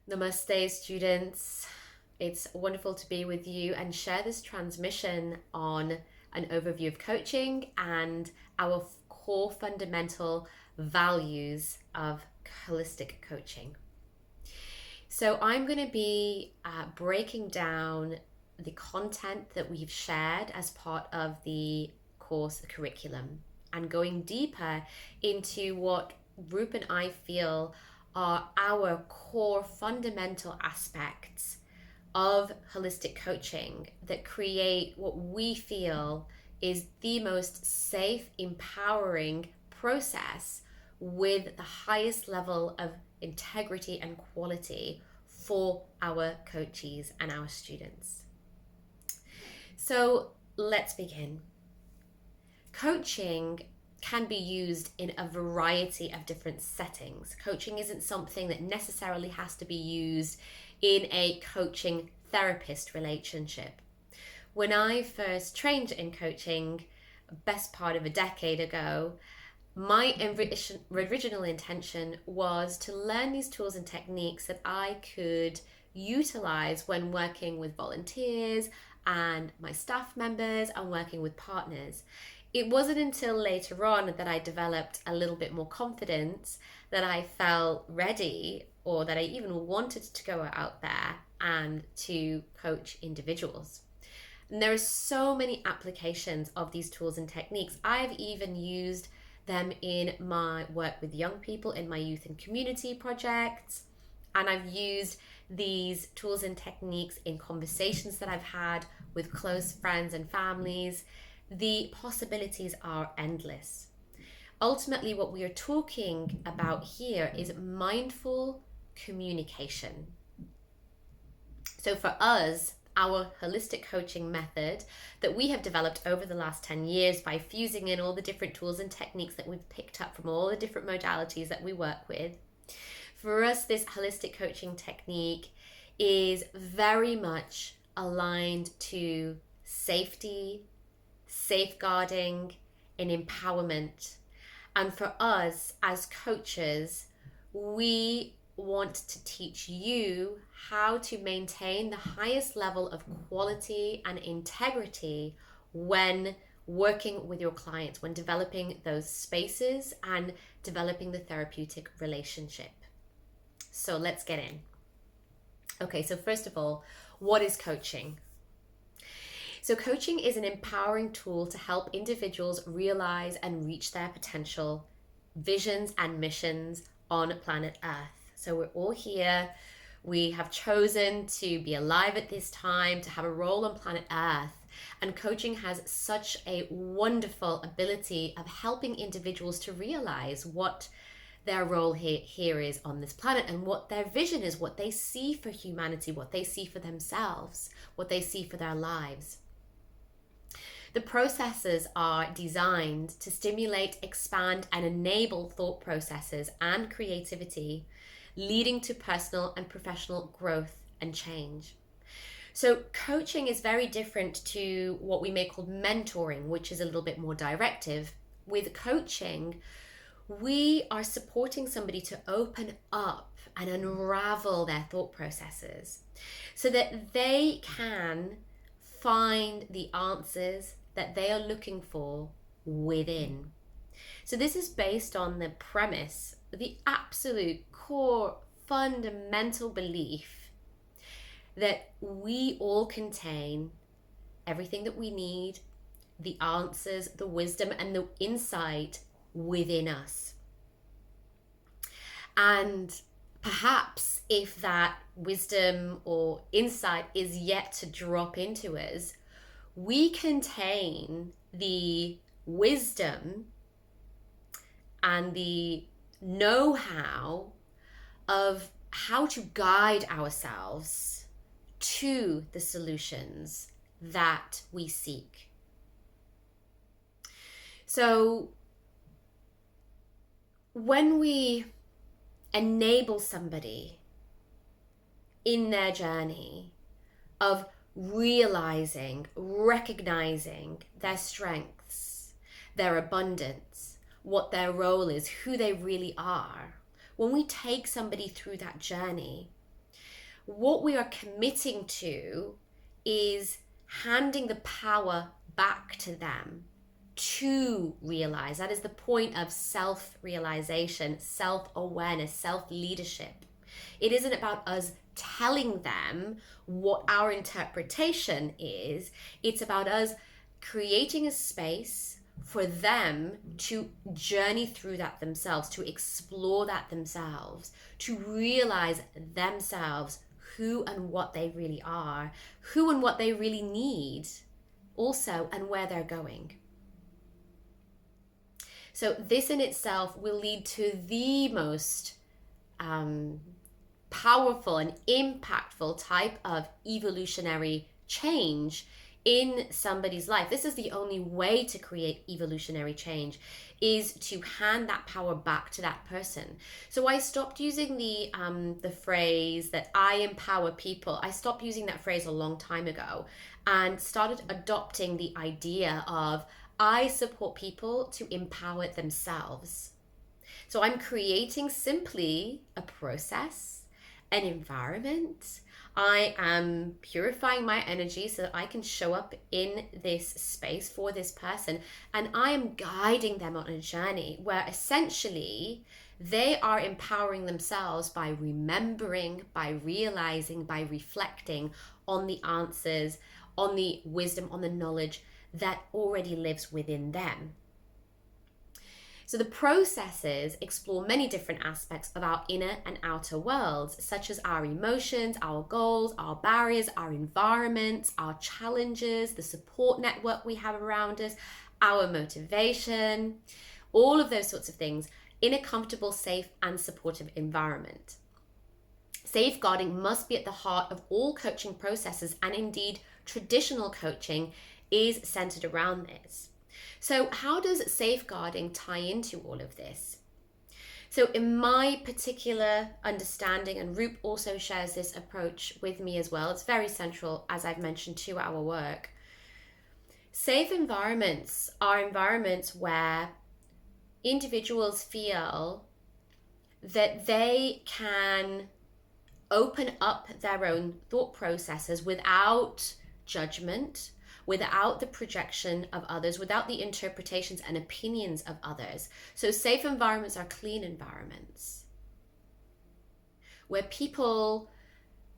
Namaste, students. It's wonderful to be with you and share this transmission on an overview of coaching and our core fundamental values of holistic coaching. So I'm going to be breaking down the content that we've shared as part of the course curriculum and going deeper into what Rup and I feel are our core fundamental aspects of holistic coaching that create what we feel is the most safe, empowering process with the highest level of integrity and quality for our coachees and our students. So let's begin. Coaching can be used in a variety of different settings. Coaching isn't something that necessarily has to be used in a coaching therapist relationship. When I first trained in coaching, best part of a decade ago, my original intention was to learn these tools and techniques that I could utilize when working with volunteers and my staff members and working with partners. It wasn't until later on that I developed a little bit more confidence that I felt ready or that I even wanted to go out there and to coach individuals. And there are so many applications of these tools and techniques. I've even used them in my work with young people in my youth and community projects. And I've used these tools and techniques in conversations that I've had with close friends and families. The possibilities are endless. Ultimately, what we are talking about here is mindful communication. So for us, our holistic coaching method that we have developed over the last 10 years by fusing in all the different tools and techniques that we've picked up from all the different modalities that we work with, for us, this holistic coaching technique is very much aligned to safety, safeguarding, and empowerment. And for us as coaches, we want to teach you how to maintain the highest level of quality and integrity when working with your clients, when developing those spaces and developing the therapeutic relationship. So let's get in. Okay, so first of all, what is coaching? So coaching is an empowering tool to help individuals realize and reach their potential, visions and missions on planet Earth. So we're all here. We have chosen to be alive at this time, to have a role on planet Earth. And coaching has such a wonderful ability of helping individuals to realize what their role here is on this planet and what their vision is, what they see for humanity, what they see for themselves, what they see for their lives. The processes are designed to stimulate, expand, and enable thought processes and creativity, leading to personal and professional growth and change. So coaching is very different to what we may call mentoring, which is a little bit more directive. With coaching, we are supporting somebody to open up and unravel their thought processes so that they can find the answers that they are looking for within. So this is based on the premise, the absolute core fundamental belief that we all contain everything that we need, the answers, the wisdom, and the insight within us. And perhaps if that wisdom or insight is yet to drop into us, we contain the wisdom and the know-how of how to guide ourselves to the solutions that we seek. So when we enable somebody in their journey of realizing, recognizing their strengths, their abundance, what their role is, who they really are, when we take somebody through that journey, what we are committing to is handing the power back to them to realize. That is the point of self-realization, self-awareness, self-leadership. It isn't about us telling them what our interpretation is. It's about us creating a space for them to journey through that themselves, to explore that themselves, to realize themselves who and what they really are, who and what they really need also, and where they're going. So this in itself will lead to the most powerful and impactful type of evolutionary change in somebody's life. This is the only way to create evolutionary change, is to hand that power back to that person. So I stopped using the phrase that I empower people. I stopped using that phrase a long time ago and started adopting the idea of I support people to empower themselves. So I'm creating simply a process, an environment. I am purifying my energy so that I can show up in this space for this person, and I am guiding them on a journey where essentially they are empowering themselves by remembering, by realizing, by reflecting on the answers, on the wisdom, on the knowledge that already lives within them. So the processes explore many different aspects of our inner and outer worlds, such as our emotions, our goals, our barriers, our environments, our challenges, the support network we have around us, our motivation, all of those sorts of things in a comfortable, safe, and supportive environment. Safeguarding must be at the heart of all coaching processes, and indeed traditional coaching is centered around this. So how does safeguarding tie into all of this? So in my particular understanding, and Roop also shares this approach with me as well, it's very central, as I've mentioned, to our work. Safe environments are environments where individuals feel that they can open up their own thought processes without judgment, without the projection of others, without the interpretations and opinions of others. So safe environments are clean environments where people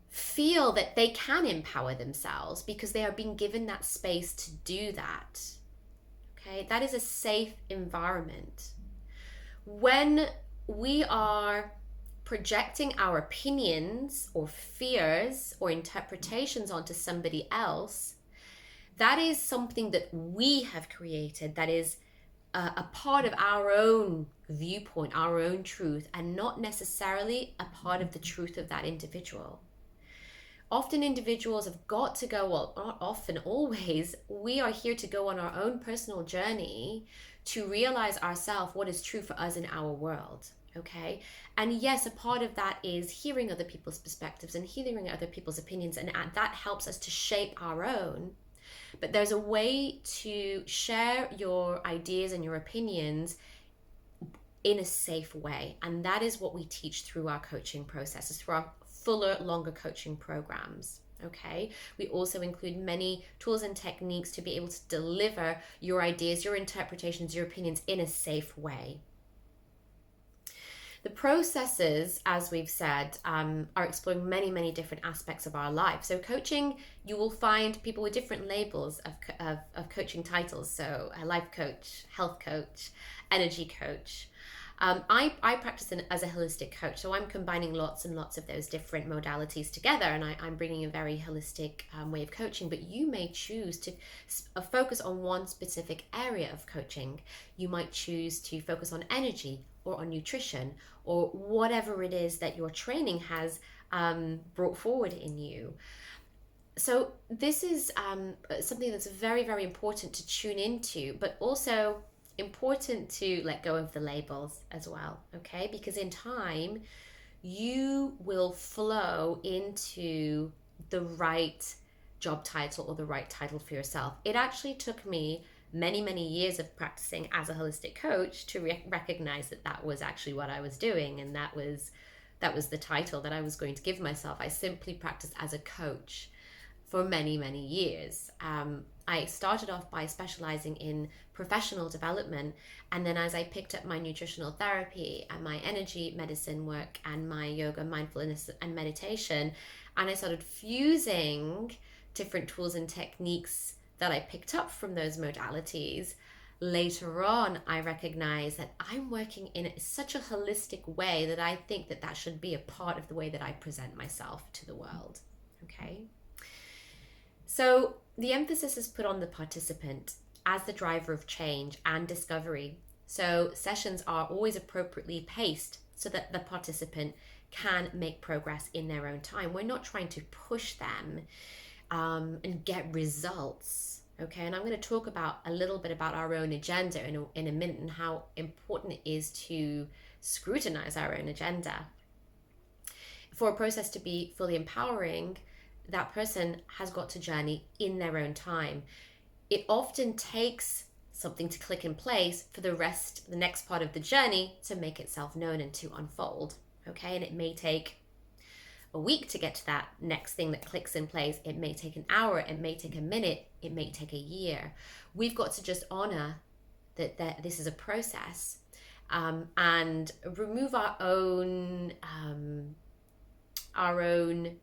feel that they can empower themselves because they are being given that space to do that. Okay, that is a safe environment. When we are projecting our opinions or fears or interpretations onto somebody else, that is something that we have created, that is a part of our own viewpoint, our own truth, and not necessarily a part of the truth of that individual. Often individuals have got to go, well, not often, always, we are here to go on our own personal journey to realize ourselves what is true for us in our world. Okay. And yes, a part of that is hearing other people's perspectives and hearing other people's opinions, and that helps us to shape our own. But there's a way to share your ideas and your opinions in a safe way. And that is what we teach through our coaching processes, through our fuller, longer coaching programs. Okay. We also include many tools and techniques to be able to deliver your ideas, your interpretations, your opinions in a safe way. The processes, as we've said, are exploring many, many different aspects of our life. So coaching, you will find people with different labels of coaching titles. So a life coach, health coach, energy coach. I practice as a holistic coach, so I'm combining lots and lots of those different modalities together, and I'm bringing a very holistic way of coaching. But you may choose to focus on one specific area of coaching. You might choose to focus on energy or on nutrition or whatever it is that your training has brought forward in you. So this is something that's very, very important to tune into, but also important to let go of the labels as well, okay? Because in time, you will flow into the right job title or the right title for yourself. It actually took me many, many years of practicing as a holistic coach to recognize that was actually what I was doing, and that was That was the title that I was going to give myself. I simply practiced as a coach for many, many years. I started off by specializing in professional development, and then as I picked up my nutritional therapy and my energy medicine work and my yoga, mindfulness, and meditation, and I started fusing different tools and techniques that I picked up from those modalities, later on I recognized that I'm working in such a holistic way that I think that that should be a part of the way that I present myself to the world. Okay. So the emphasis is put on the participant as the driver of change and discovery. So sessions are always appropriately paced so that the participant can make progress in their own time. We're not trying to push them and get results. Okay, and I'm going to talk about a little bit about our own agenda in a minute, and how important it is to scrutinize our own agenda. For a process to be fully empowering, that person has got to journey in their own time. It often takes something to click in place for the next part of the journey to make itself known and to unfold. Okay, and it may take a week to get to that next thing that clicks in place. It may take an hour, it may take a minute, it may take a year. We've got to just honor that this is a process, and remove our own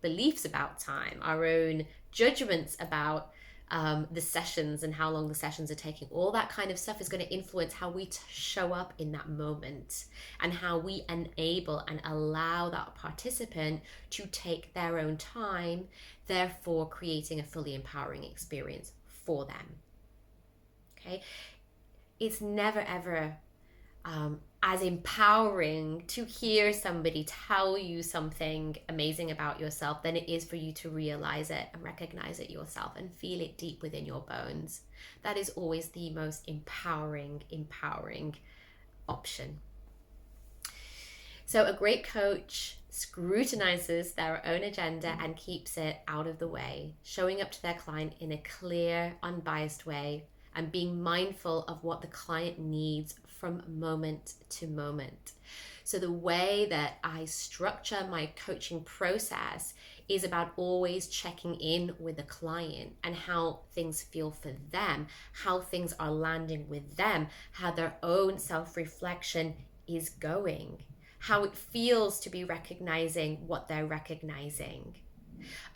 beliefs about time, our own judgments about the sessions and how long the sessions are taking. All that kind of stuff is going to influence how we show up in that moment, and how we enable and allow that participant to take their own time, therefore creating a fully empowering experience for them. Okay, it's never ever as empowering to hear somebody tell you something amazing about yourself than it is for you to realize it and recognize it yourself and feel it deep within your bones. That is always the most empowering option. So a great coach scrutinizes their own agenda and keeps it out of the way, showing up to their client in a clear, unbiased way, and being mindful of what the client needs from moment to moment. So the way that I structure my coaching process is about always checking in with the client and how things feel for them, how things are landing with them, how their own self-reflection is going, how it feels to be recognizing what they're recognizing,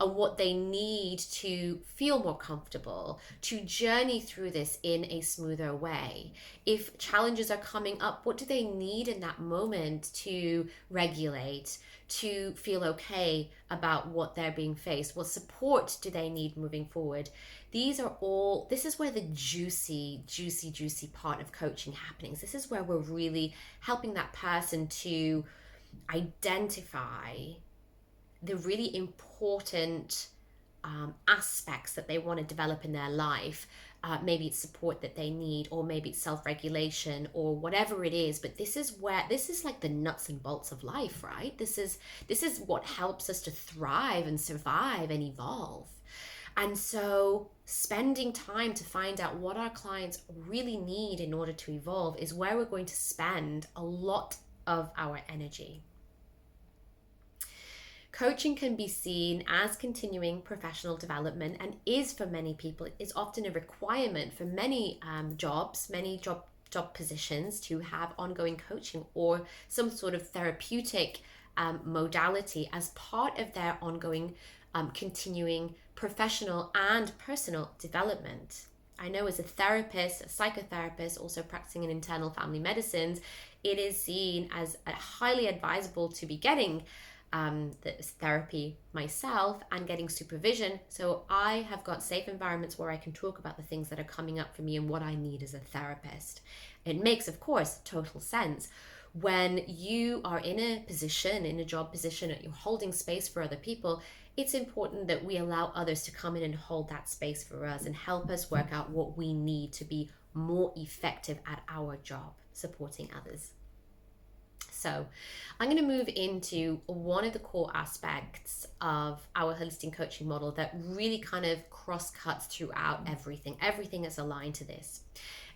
and what they need to feel more comfortable, to journey through this in a smoother way. If challenges are coming up, what do they need in that moment to regulate, to feel okay about what they're being faced? What support do they need moving forward? This is where the juicy part of coaching happenings. This is where we're really helping that person to identify the really important aspects that they want to develop in their life. Maybe it's support that they need, or maybe it's self-regulation, or whatever it is. But this is like the nuts and bolts of life, right? This is what helps us to thrive and survive and evolve. And so spending time to find out what our clients really need in order to evolve is where we're going to spend a lot of our energy. Coaching can be seen as continuing professional development, and is for many people. It is often a requirement for many job positions to have ongoing coaching or some sort of therapeutic modality as part of their ongoing continuing professional and personal development. I know as a therapist, a psychotherapist, also practicing in internal family medicines, it is seen as highly advisable to be getting this therapy myself and getting supervision. So I have got safe environments where I can talk about the things that are coming up for me and what I need as a therapist. It makes, of course, total sense. When you are in a job position, you're holding space for other people, it's important that we allow others to come in and hold that space for us and help us work out what we need to be more effective at our job, supporting others. So I'm going to move into one of the core aspects of our holistic coaching model that really kind of cross-cuts throughout everything. Everything is aligned to this.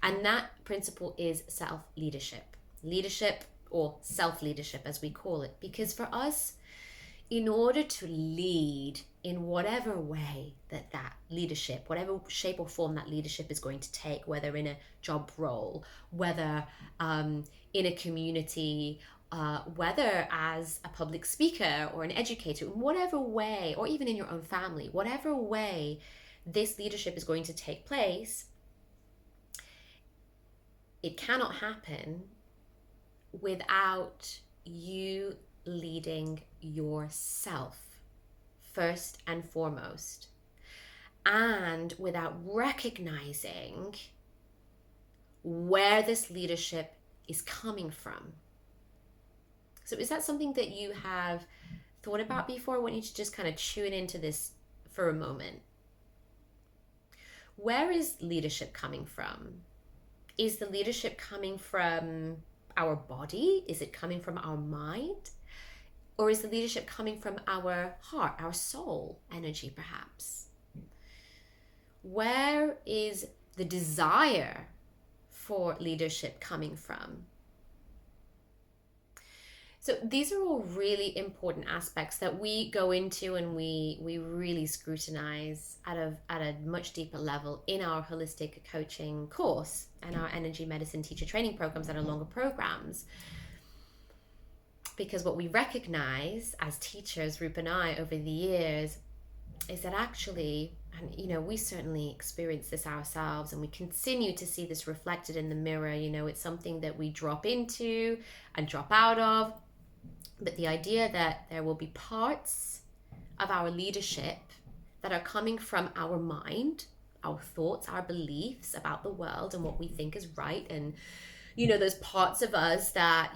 And that principle is self-leadership. Leadership or self-leadership as we call it. Because for us, in order to lead in whatever way that leadership, whatever shape or form that leadership is going to take, whether in a job role, whether in a community, whether as a public speaker or an educator, in whatever way, or even in your own family, whatever way this leadership is going to take place, it cannot happen without you leading yourself first and foremost, and without recognizing where this leadership is coming from. So is that something that you have thought about before? I want you to just kind of tune into this for a moment. Where is leadership coming from? Is the leadership coming from our body? Is it coming from our mind? Or is the leadership coming from our heart, our soul energy, perhaps? Where is the desire for leadership coming from? So these are all really important aspects that we go into and we really scrutinize at a much deeper level in our holistic coaching course and our energy medicine teacher training programs that are longer programs. Because what we recognize as teachers, Rupa and I, over the years, is that actually, and we certainly experience this ourselves, and we continue to see this reflected in the mirror. It's something that we drop into and drop out of. But the idea that there will be parts of our leadership that are coming from our mind, our thoughts, our beliefs about the world and what we think is right, and those parts of us that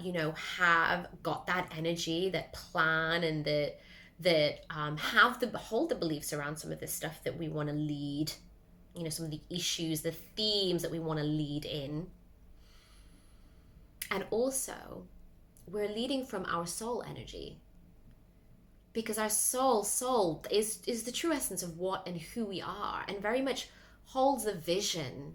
have got that energy, that plan, and that hold the beliefs around some of the stuff that we want to lead, some of the issues, the themes that we want to lead in. And also, we're leading from our soul energy, because our soul is the true essence of what and who we are, and very much holds a vision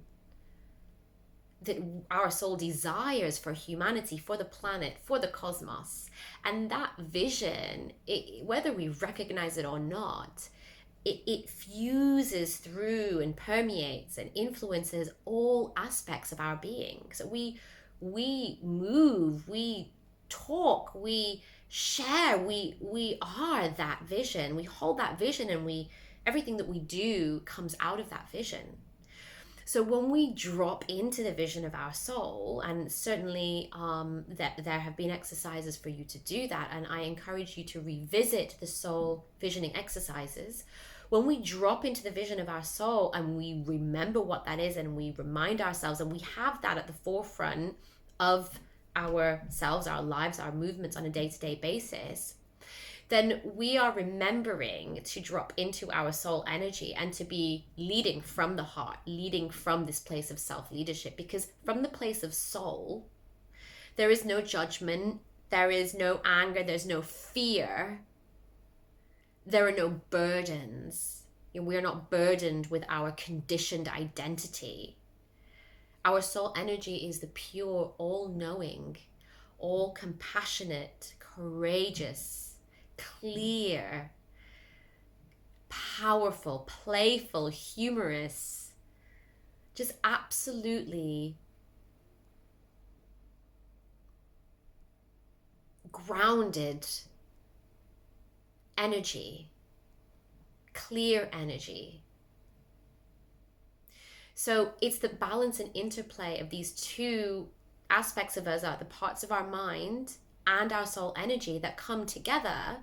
that our soul desires for humanity, for the planet, for the cosmos. And that vision, whether we recognize it or not, it fuses through and permeates and influences all aspects of our being. So we move, we talk, we share, we are that vision, we hold that vision, and everything that we do comes out of that vision. So when we drop into the vision of our soul, and certainly that there have been exercises for you to do that, and I encourage you to revisit the soul visioning exercises. When we drop into the vision of our soul and we remember what that is, and we remind ourselves, and we have that at the forefront of ourselves, our lives, our movements on a day-to-day basis, then we are remembering to drop into our soul energy and to be leading from the heart, leading from this place of self-leadership. Because from the place of soul, there is no judgment, there is no anger, there's no fear, there are no burdens. We are not burdened with our conditioned identity. Our soul energy is the pure, all-knowing, all-compassionate, courageous, clear, powerful, playful, humorous, just absolutely grounded energy, clear energy. So it's the balance and interplay of these two aspects of us, are the parts of our mind and our soul energy, that come together,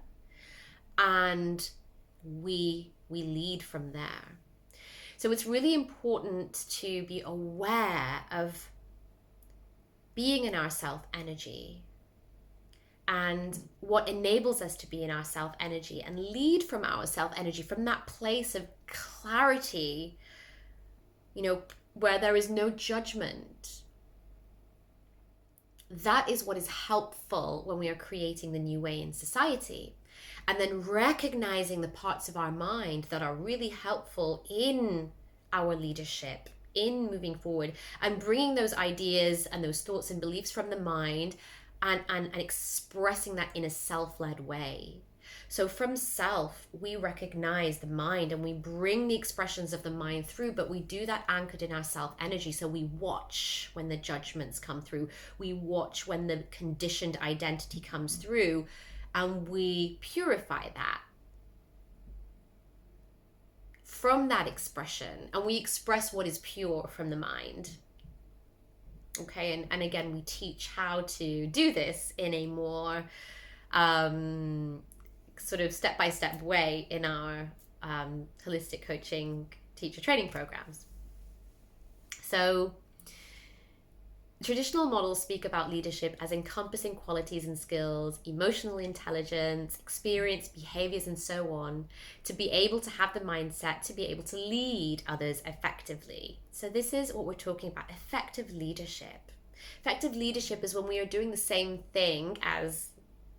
and we lead from there. So it's really important to be aware of being in our self energy and what enables us to be in our self energy and lead from our self energy, from that place of clarity, where there is no judgment. That is what is helpful when we are creating the new way in society. And then recognizing the parts of our mind that are really helpful in our leadership, in moving forward, and bringing those ideas and those thoughts and beliefs from the mind and expressing that in a self-led way. So from self, we recognize the mind and we bring the expressions of the mind through, but we do that anchored in our self energy. So we watch when the judgments come through, we watch when the conditioned identity comes through, and we purify that from that expression, and we express what is pure from the mind. Okay, and again, we teach how to do this in a more sort of step-by-step way in our holistic coaching teacher training programs. So traditional models speak about leadership as encompassing qualities and skills, emotional intelligence, experience, behaviors, and so on, to be able to have the mindset to be able to lead others effectively. So this is what we're talking about, effective leadership. Effective leadership is when we are doing the same thing as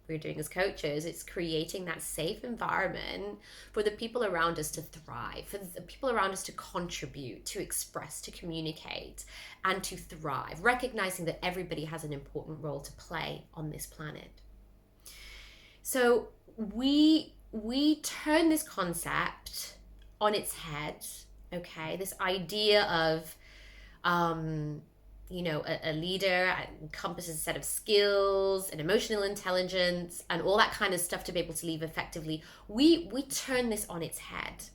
we're doing as coaches. It's creating that safe environment for the people around us to thrive, for the people around us to contribute, to express, to communicate, and to thrive, recognizing that everybody has an important role to play on this planet. So we turn this concept on its head, okay? This idea of a leader encompasses a set of skills and emotional intelligence and all that kind of stuff to be able to lead effectively. We turn this on its head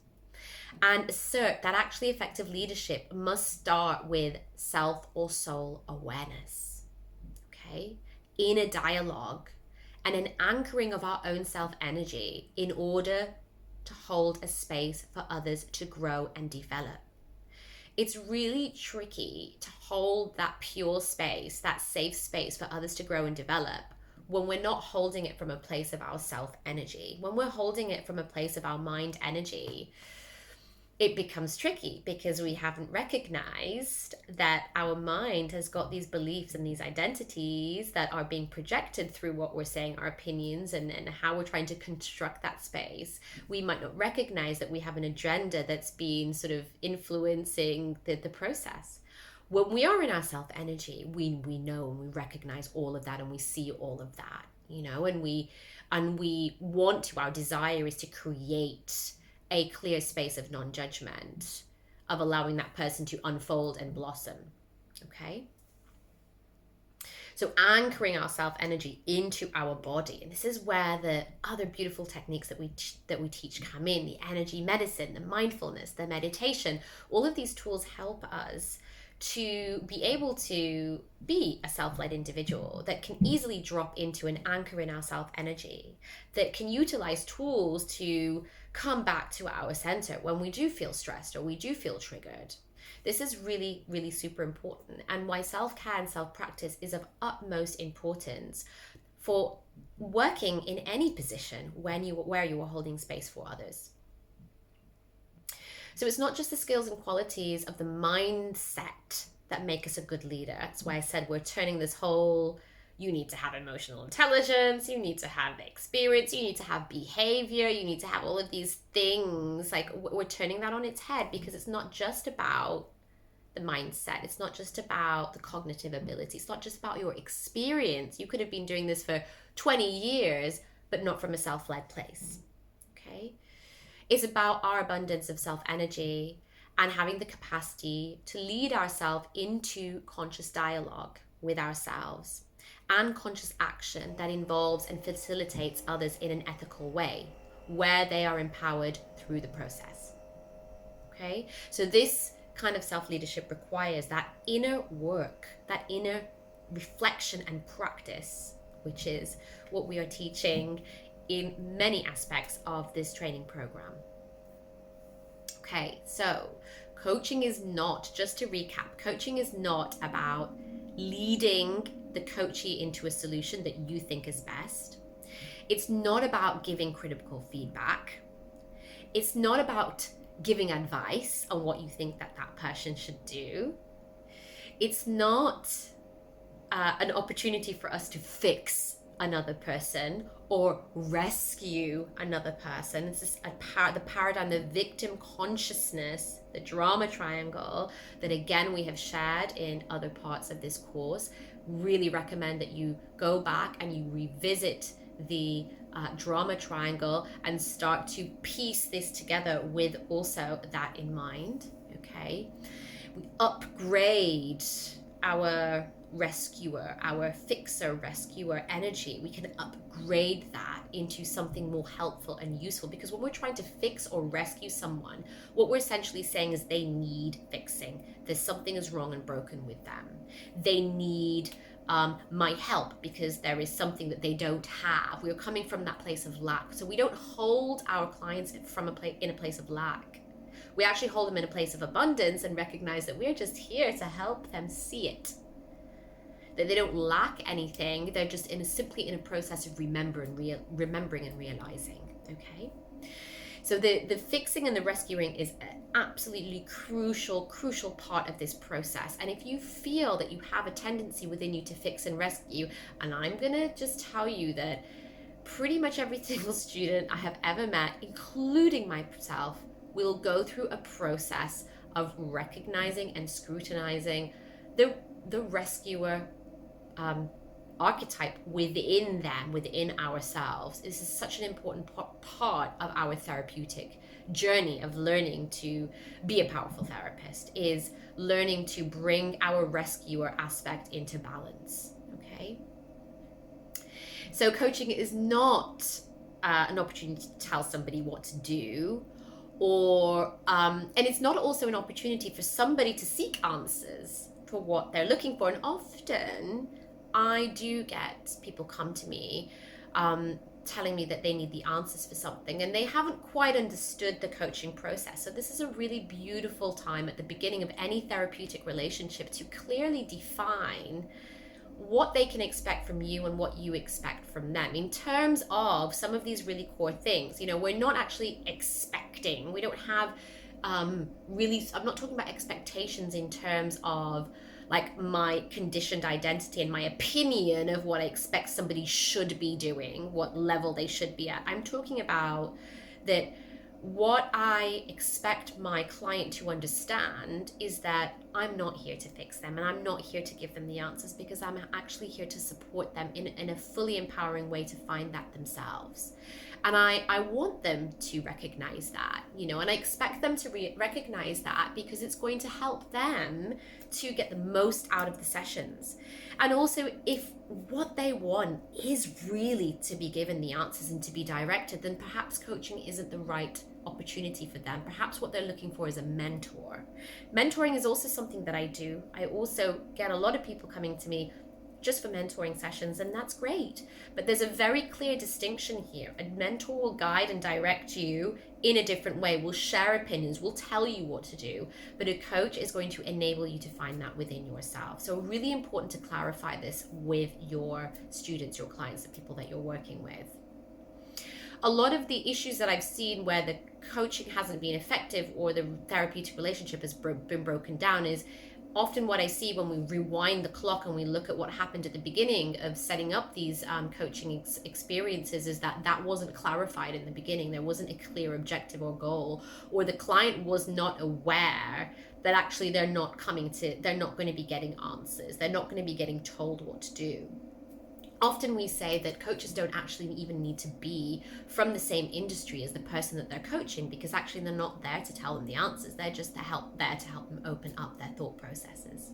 and assert that actually effective leadership must start with self or soul awareness, okay? In a dialogue and an anchoring of our own self energy in order to hold a space for others to grow and develop. It's really tricky to hold that pure space, that safe space for others to grow and develop when we're not holding it from a place of our self energy. When we're holding it from a place of our mind energy, it becomes tricky because we haven't recognized that our mind has got these beliefs and these identities that are being projected through what we're saying, our opinions, and how we're trying to construct that space. We might not recognize that we have an agenda that's been sort of influencing the process. When we are in our self energy, we know and we recognize all of that and we see all of that, and we want to, our desire is to create a clear space of non-judgment, of allowing that person to unfold and blossom, okay? So anchoring our self-energy into our body, and this is where the other beautiful techniques that we teach come in, the energy medicine, the mindfulness, the meditation. All of these tools help us to be able to be a self-led individual that can easily drop into an anchor in our self-energy, that can utilize tools to come back to our center when we do feel stressed or we do feel triggered. This is really, really super important, and why self-care and self-practice is of utmost importance for working in any position where you are holding space for others. So it's not just the skills and qualities of the mindset that make us a good leader. That's why I said we're turning this whole, you need to have emotional intelligence, you need to have experience, you need to have behavior, you need to have all of these things. Like, we're turning that on its head, because it's not just about the mindset. It's not just about the cognitive ability. It's not just about your experience. You could have been doing this for 20 years, but not from a self-led place, okay? It's about our abundance of self-energy and having the capacity to lead ourselves into conscious dialogue with ourselves and conscious action that involves and facilitates others in an ethical way, where they are empowered through the process. Okay? So this kind of self-leadership requires that inner work, that inner reflection and practice, which is what we are teaching in many aspects of this training program. Okay, so coaching is not, just to recap, coaching is not about leading the coachee into a solution that you think is best. It's not about giving critical feedback. It's not about giving advice on what you think that person should do. It's not an opportunity for us to fix another person or rescue another person. It's just the paradigm, the victim consciousness, the drama triangle that again we have shared in other parts of this course. really recommend that you go back and you revisit the drama triangle and start to piece this together with also that in mind. Okay, we upgrade our rescuer, our fixer rescuer energy. We can upgrade that into something more helpful and useful, because when we're trying to fix or rescue someone, what we're essentially saying is they need fixing. There's something is wrong and broken with them. They need my help because there is something that they don't have. We're coming from that place of lack. So we don't hold our clients from in a place of lack. We actually hold them in a place of abundance and recognize that we're just here to help them see it. That they don't lack anything. They're just simply in a process of remembering and realizing. Okay. So the fixing and the rescuing is an absolutely crucial part of this process. And if you feel that you have a tendency within you to fix and rescue, and I'm going to just tell you that pretty much every single student I have ever met, including myself, will go through a process of recognizing and scrutinizing the rescuer archetype within them, within ourselves. This is such an important part of our therapeutic journey of learning to be a powerful therapist, is learning to bring our rescuer aspect into balance. Okay, so coaching is not an opportunity to tell somebody what to do, or and it's not also an opportunity for somebody to seek answers for what they're looking for. And often I do get people come to me telling me that they need the answers for something and they haven't quite understood the coaching process. So this is a really beautiful time at the beginning of any therapeutic relationship to clearly define what they can expect from you and what you expect from them in terms of some of these really core things. You know, we're not actually expecting, we don't have really, I'm not talking about expectations in terms of like my conditioned identity and my opinion of what I expect somebody should be doing, what level they should be at. I'm talking about that what I expect my client to understand is that I'm not here to fix them and I'm not here to give them the answers, because I'm actually here to support them in a fully empowering way to find that themselves. And I want them to recognize that, you know, and I expect them to recognize that because it's going to help them to get the most out of the sessions. And also, if what they want is really to be given the answers and to be directed, then perhaps coaching isn't the right opportunity for them. Perhaps what they're looking for is a mentor. Mentoring is also something that I do. I also get a lot of people coming to me just for mentoring sessions, and that's great. But there's a very clear distinction here. A mentor will guide and direct you in a different way, will share opinions, will tell you what to do, but a coach is going to enable you to find that within yourself. So really important to clarify this with your students, your clients, the people that you're working with. A lot of the issues that I've seen where the coaching hasn't been effective or the therapeutic relationship has been broken down is often what I see when we rewind the clock and we look at what happened at the beginning of setting up these coaching experiences, is that wasn't clarified in the beginning. There wasn't a clear objective or goal, or the client was not aware that actually they're not going to be getting answers. They're not going to be getting told what to do. Often we say that coaches don't actually even need to be from the same industry as the person that they're coaching, because actually they're not there to tell them the answers. They're just there to help them open up their thought processes.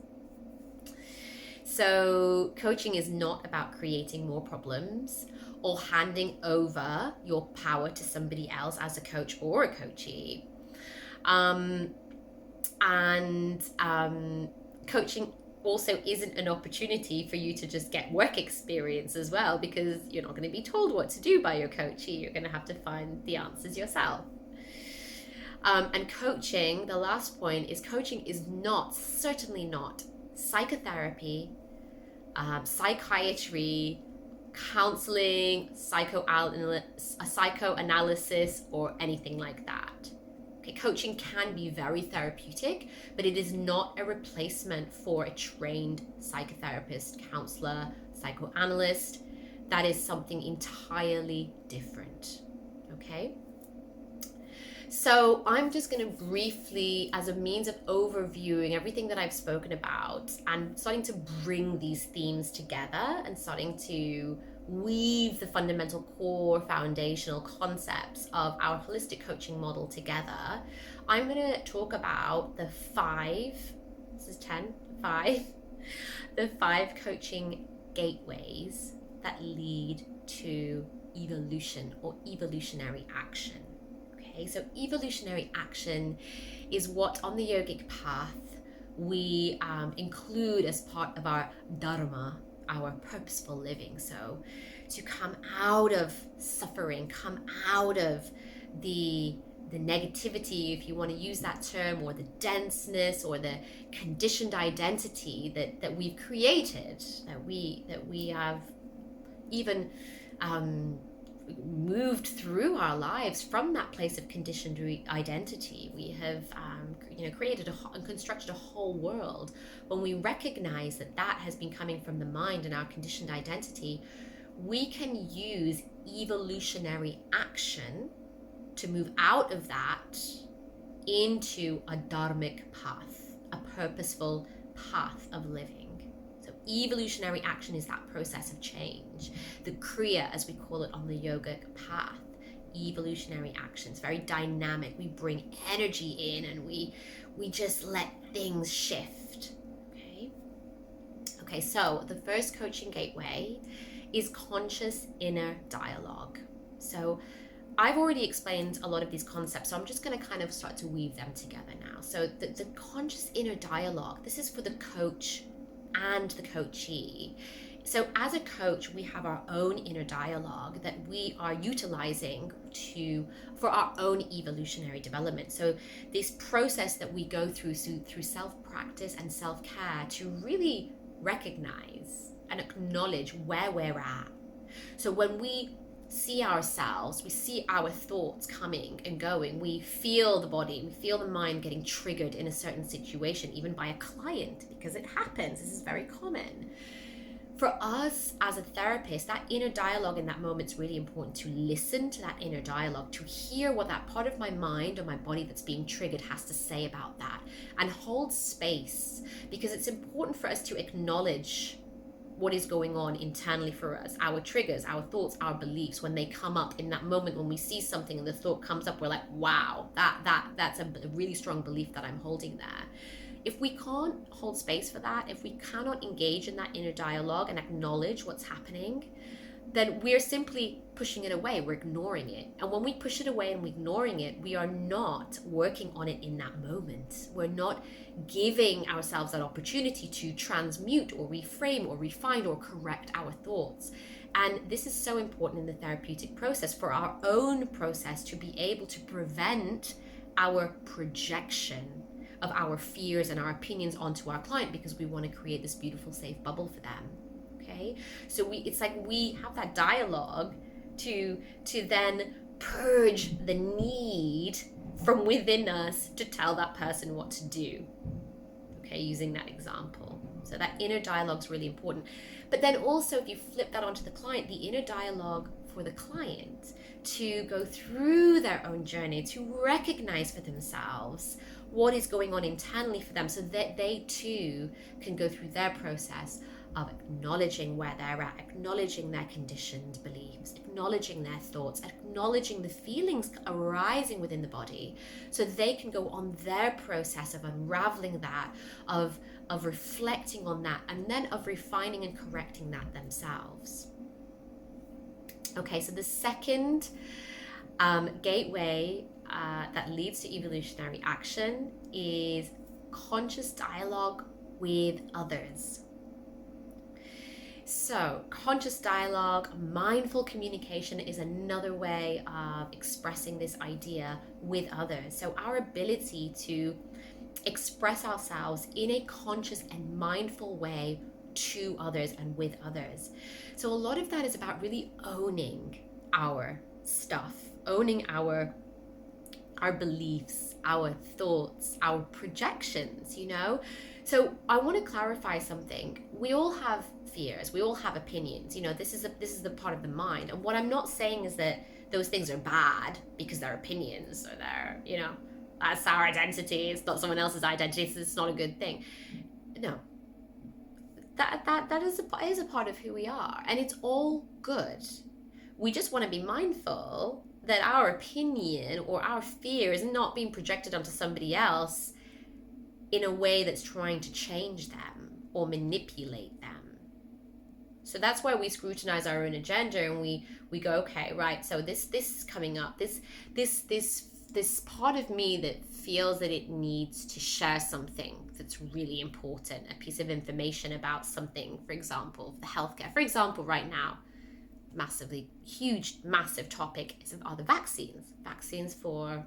So coaching is not about creating more problems or handing over your power to somebody else as a coach or a coachee. Coaching also isn't an opportunity for you to just get work experience as well, because you're not going to be told what to do by your coachee. You're going to have to find the answers yourself. And coaching, the last point is, coaching is certainly not psychotherapy, psychiatry, counseling, psychoanalysis, or anything like that. Okay, coaching can be very therapeutic, but it is not a replacement for a trained psychotherapist, counselor, psychoanalyst. That is something entirely different. Okay? So I'm just going to briefly, as a means of overviewing everything that I've spoken about and starting to bring these themes together and starting to weave the fundamental core foundational concepts of our holistic coaching model together, I'm going to talk about the five, this is 10, five, the five coaching gateways that lead to evolution or evolutionary action. Okay, so evolutionary action is what on the yogic path we include as part of our dharma, our purposeful living. So to come out of suffering, come out of the negativity, if you want to use that term, or the denseness or the conditioned identity that we've created, that we have even moved through our lives from that place of conditioned identity. We have created and constructed a whole world. When we recognize that that has been coming from the mind and our conditioned identity, we can use evolutionary action to move out of that into a dharmic path, a purposeful path of living. So evolutionary action is that process of change. The kriya, as we call it on the yogic path, evolutionary action. It's very dynamic. We bring energy in and we just let things shift. Okay, so the first coaching gateway is conscious inner dialogue. So I've already explained a lot of these concepts, so I'm just going to kind of start to weave them together now. So the conscious inner dialogue, this is for the coach and the coachee. So as a coach, we have our own inner dialogue that we are utilizing for our own evolutionary development. So this process that we go through self-practice and self-care to really recognize and acknowledge where we're at. So when we see ourselves, we see our thoughts coming and going, we feel the body, we feel the mind getting triggered in a certain situation, even by a client, because it happens. This is very common. For us as a therapist, that inner dialogue in that moment is really important, to listen to that inner dialogue, to hear what that part of my mind or my body that's being triggered has to say about that, and hold space, because it's important for us to acknowledge what is going on internally for us, our triggers, our thoughts, our beliefs. When they come up in that moment, when we see something and the thought comes up, we're like, wow, that's a really strong belief that I'm holding there. If we can't hold space for that, if we cannot engage in that inner dialogue and acknowledge what's happening, then we're simply pushing it away, we're ignoring it. And when we push it away and we're ignoring it, we are not working on it in that moment. We're not giving ourselves that opportunity to transmute or reframe or refine or correct our thoughts. And this is so important in the therapeutic process, for our own process, to be able to prevent our projection of our fears and our opinions onto our client, because we want to create this beautiful, safe bubble for them. Okay, so it's like we have that dialogue to then purge the need from within us to tell that person what to do. Okay, using that example. So that inner dialogue is really important. But then also, if you flip that onto the client, the inner dialogue for the client to go through their own journey, to recognize for themselves what is going on internally for them, so that they too can go through their process of acknowledging where they're at, acknowledging their conditioned beliefs, acknowledging their thoughts, acknowledging the feelings arising within the body, so they can go on their process of unraveling that, of reflecting on that, and then of refining and correcting that themselves. Okay, so the second gateway that leads to evolutionary action is conscious dialogue with others. So conscious dialogue, mindful communication is another way of expressing this idea with others. So our ability to express ourselves in a conscious and mindful way to others and with others. So a lot of that is about really owning our stuff, owning our beliefs, our thoughts, our projections, So I want to clarify something. We all have fears, we all have opinions, this is the part of the mind. And what I'm not saying is that those things are bad because they're opinions, or they're, that's our identity. It's not someone else's identity. So it's not a good thing. No, that is a part of who we are, and it's all good. We just want to be mindful that our opinion or our fear is not being projected onto somebody else in a way that's trying to change them or manipulate them. So that's why we scrutinize our own agenda, and we go, okay, right, so this is coming up, this part of me that feels that it needs to share something that's really important, a piece of information about something, for example, the healthcare. For example, right now, massive topic are the vaccines for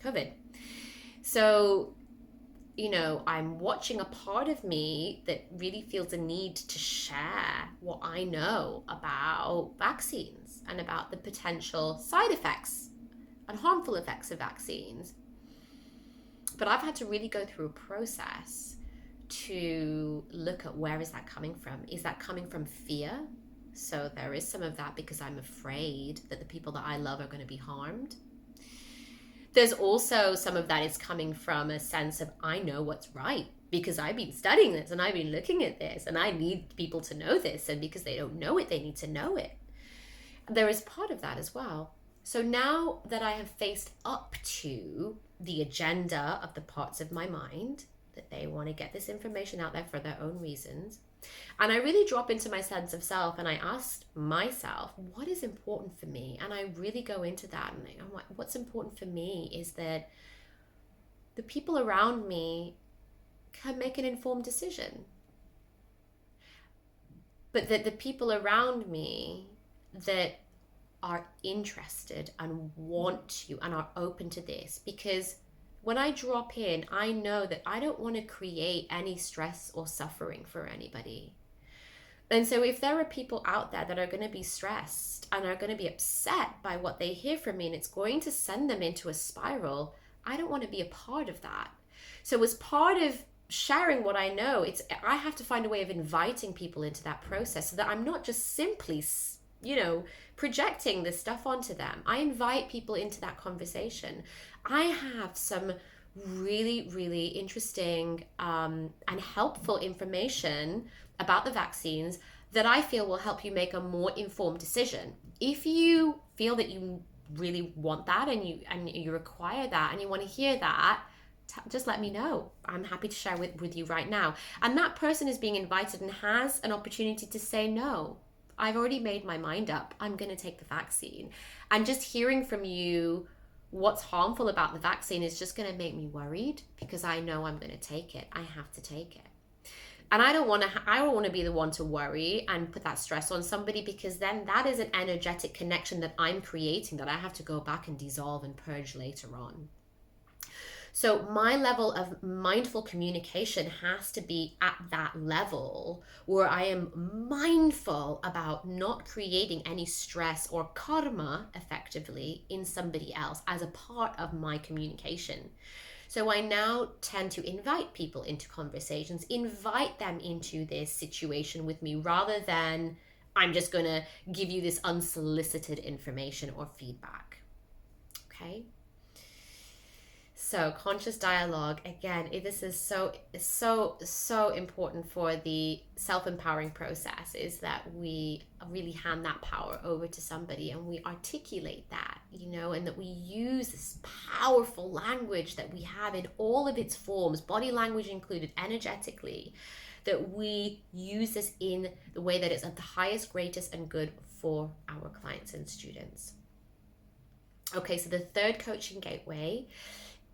COVID. So, I'm watching a part of me that really feels a need to share what I know about vaccines and about the potential side effects and harmful effects of vaccines. But I've had to really go through a process to look at, where is that coming from? Is that coming from fear? So there is some of that because I'm afraid that the people that I love are going to be harmed. There's also some of that is coming from a sense of, I know what's right because I've been studying this and I've been looking at this and I need people to know this, and because they don't know it, they need to know it. There is part of that as well. So now that I have faced up to the agenda of the parts of my mind that they want to get this information out there for their own reasons, and I really drop into my sense of self and I asked myself, what is important for me? And I really go into that, and I'm like, what's important for me is that the people around me can make an informed decision, but that the people around me that are interested and want to and are open to this, because when I drop in, I know that I don't want to create any stress or suffering for anybody. And so if there are people out there that are going to be stressed and are going to be upset by what they hear from me, and it's going to send them into a spiral, I don't want to be a part of that. So as part of sharing what I know, I have to find a way of inviting people into that process so that I'm not just simply, projecting this stuff onto them. I invite people into that conversation. I have some really, really interesting and helpful information about the vaccines that I feel will help you make a more informed decision. If you feel that you really want that and you require that and you want to hear that, just let me know. I'm happy to share with you right now. And that person is being invited and has an opportunity to say no. I've already made my mind up. I'm going to take the vaccine. And just hearing from you what's harmful about the vaccine is just going to make me worried, because I know I'm going to take it. I have to take it. And I don't want to be the one to worry and put that stress on somebody, because then that is an energetic connection that I'm creating that I have to go back and dissolve and purge later on. So my level of mindful communication has to be at that level where I am mindful about not creating any stress or karma effectively in somebody else as a part of my communication. So I now tend to invite people into conversations, invite them into this situation with me, rather than I'm just going to give you this unsolicited information or feedback. Okay? So conscious dialogue, again, this is so important for the self-empowering process, is that we really hand that power over to somebody and we articulate that, and that we use this powerful language that we have in all of its forms, body language included, energetically, that we use this in the way that is of the highest, greatest, and good for our clients and students. Okay, so the third coaching gateway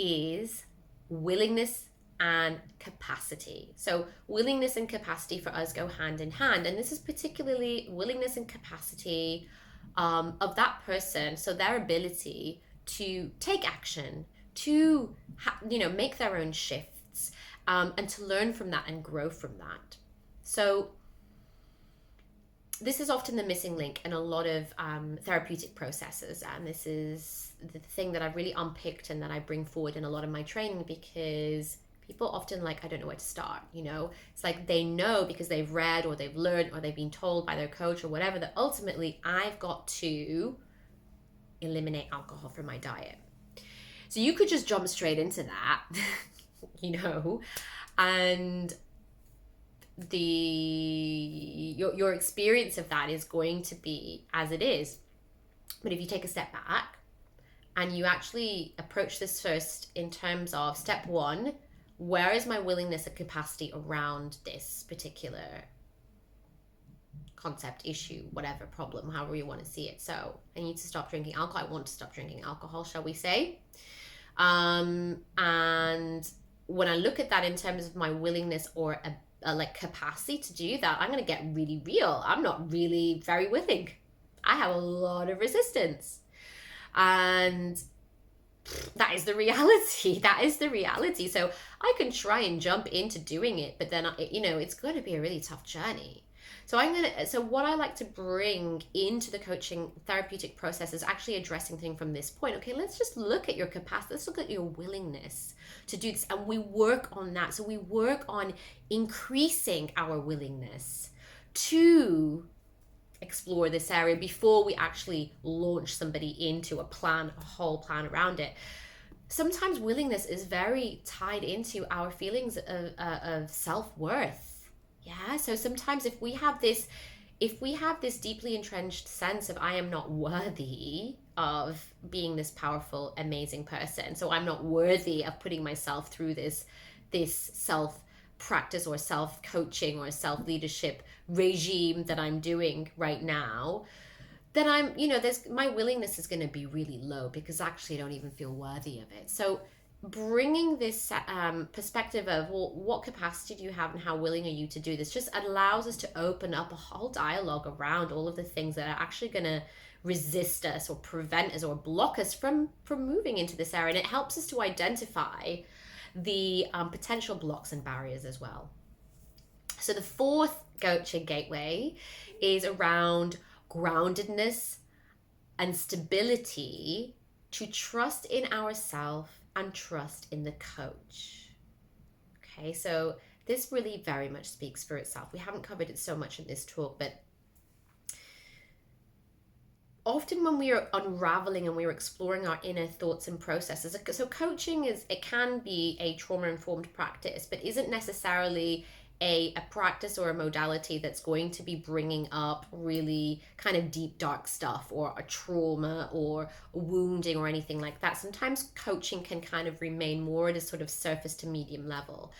is willingness and capacity. So willingness and capacity for us go hand in hand, and this is particularly willingness and capacity of that person, so their ability to take action, to make their own shifts, and to learn from that and grow from that. So this is often the missing link in a lot of therapeutic processes, and this is the thing that I've really unpicked and that I bring forward in a lot of my training, because people often I don't know where to start, It's like they know because they've read or they've learned or they've been told by their coach or whatever that ultimately I've got to eliminate alcohol from my diet. So you could just jump straight into that, and your experience of that is going to be as it is. But if you take a step back and you actually approach this first in terms of step one, where is my willingness and capacity around this particular concept, issue, whatever, problem, however you want to see it. So I need to stop drinking alcohol. I want to stop drinking alcohol, shall we say. And when I look at that in terms of my willingness or a like capacity to do that, I'm going to get really real. I'm not really very willing. I have a lot of resistance. And that is the reality. That is the reality. So I can try and jump into doing it, but then, it's going to be a really tough journey. So what I like to bring into the coaching therapeutic process is actually addressing things from this point. Okay, let's just look at your capacity. Let's look at your willingness to do this. And we work on that. So we work on increasing our willingness to explore this area before we actually launch somebody into a whole plan around it. Sometimes willingness is very tied into our feelings of self-worth. Yeah, so sometimes if we have this deeply entrenched sense of I am not worthy of being this powerful, amazing person, so I'm not worthy of putting myself through this self practice or self coaching or self leadership regime that I'm doing right now, then my willingness is going to be really low because actually I don't even feel worthy of it. So bringing this perspective of, well, what capacity do you have and how willing are you to do this, just allows us to open up a whole dialogue around all of the things that are actually going to resist us or prevent us or block us from moving into this area. And it helps us to identify the potential blocks and barriers as well. So the fourth coaching gateway is around groundedness and stability, to trust in ourselves and trust in the coach. Okay, so this really very much speaks for itself. We haven't covered it so much in this talk, but often when we are unraveling and we're exploring our inner thoughts and processes, so coaching it can be a trauma-informed practice, but isn't necessarily a practice or a modality that's going to be bringing up really kind of deep, dark stuff or a trauma or a wounding or anything like that. Sometimes coaching can kind of remain more at a sort of surface to medium level.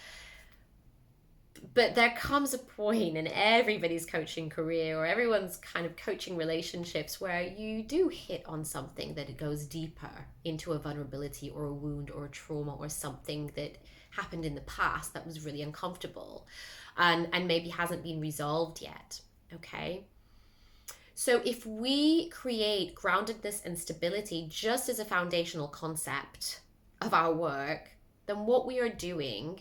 But there comes a point in everybody's coaching career or everyone's kind of coaching relationships where you do hit on something that it goes deeper into a vulnerability or a wound or a trauma or something that happened in the past that was really uncomfortable and maybe hasn't been resolved yet. Okay. So if we create groundedness and stability just as a foundational concept of our work, then what we are doing